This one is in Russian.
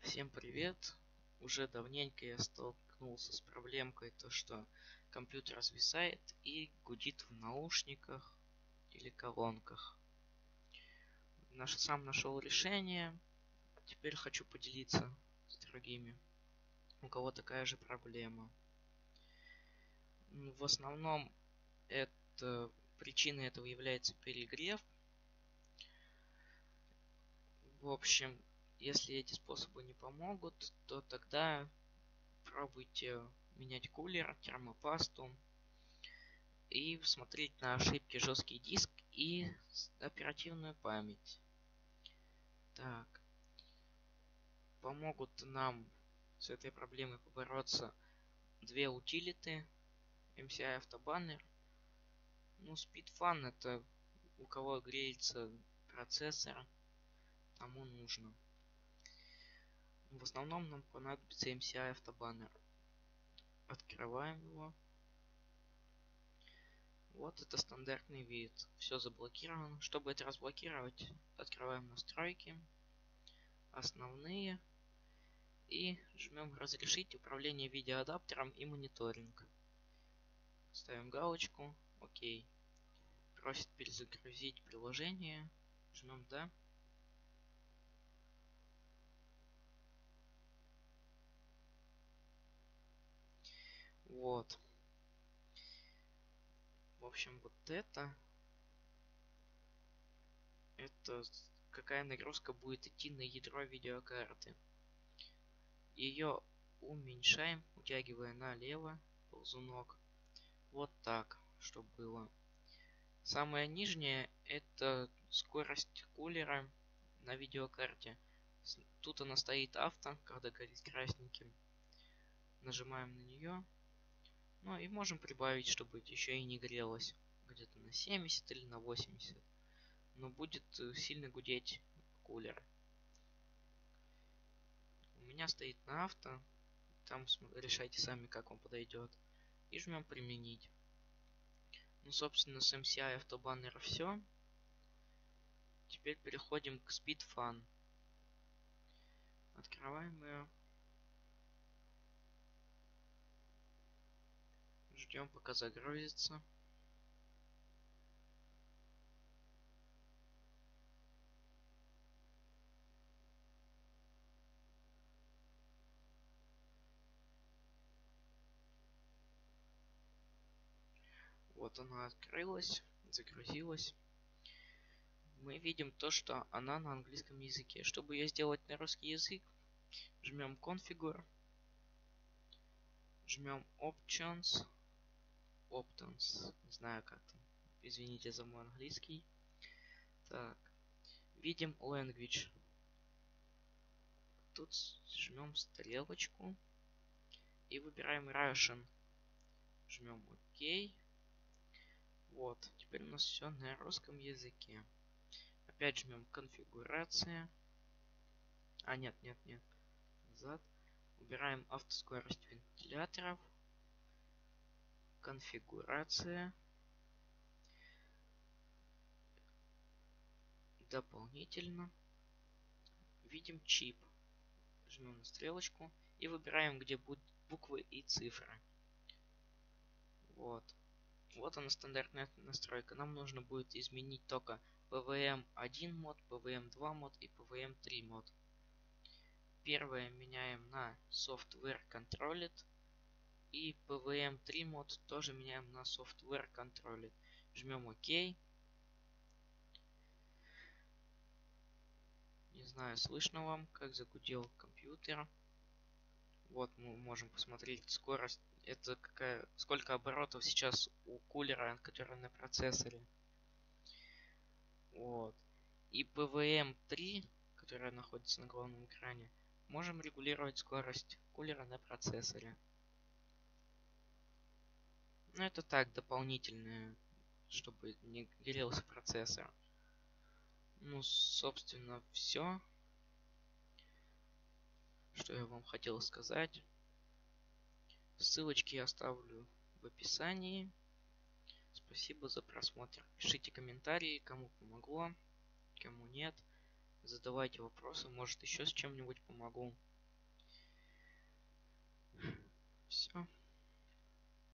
Всем привет! Уже давненько я столкнулся с проблемкой, то что компьютер зависает и гудит в наушниках или колонках. Сам нашел решение, теперь хочу поделиться с другими, у кого такая же проблема. В основном причиной этого является перегрев. В общем, если эти способы не помогут, то тогда пробуйте менять кулер, термопасту и смотреть на ошибки жесткий диск и оперативную память. Так, помогут нам с этой проблемой побороться две утилиты MCI Autobanner. SpeedFun это у кого греется процессор, тому нужно. В основном нам понадобится MCI Autobanner. Открываем его. Вот это стандартный вид. Все заблокировано. Чтобы это разблокировать, открываем настройки, основные и жмем разрешить управление видеоадаптером и мониторинг. Ставим галочку ОК. Просит перезагрузить приложение. Жмем да. Вот. В общем, вот это какая нагрузка будет идти на ядро видеокарты. Ее уменьшаем, утягивая налево ползунок. Вот так, чтобы было. Самая нижняя это скорость кулера на видеокарте. Тут она стоит авто, когда горит красненьким. Нажимаем на нее. Ну и можем прибавить, чтобы еще и не грелось. Где-то на 70 или на 80. Но будет сильно гудеть кулер. У меня стоит на авто. Там решайте сами, как вам подойдет. И жмем применить. Собственно, с MCI Autobanner все. Теперь переходим к SpeedFun. Открываем ее. Ждем, пока загрузится. Вот она открылась, загрузилась. Мы видим то, что она на английском языке. Чтобы ее сделать на русский язык, жмем Configure, жмем Options, не знаю как там, извините за мой английский. Так, видим Language. Тут жмем стрелочку и выбираем Russian. Жмем ОК. Вот, теперь у нас все на русском языке. Опять жмем конфигурация. Нет. Назад. Убираем автоскорость вентиляторов. Конфигурация. Дополнительно. Видим чип. Жмем на стрелочку и выбираем, где будут буквы и цифры. Вот. Вот она стандартная настройка. Нам нужно будет изменить только PWM1 мод, PWM2 мод и PWM3 мод. Первое меняем на Software Controlled. И PWM3 мод тоже меняем на Software Controlled. Жмем ОК. Не знаю, слышно вам, как загудел компьютер. Вот мы можем посмотреть скорость. Это сколько оборотов сейчас у кулера, который на процессоре. Вот. И PWM3, которая находится на главном экране, можем регулировать скорость кулера на процессоре. Но это так, дополнительное, чтобы не грелся процессор. Собственно, все, что я вам хотел сказать. Ссылочки я оставлю в описании. Спасибо за просмотр. Пишите комментарии, кому помогло, кому нет. Задавайте вопросы, может еще с чем-нибудь помогу.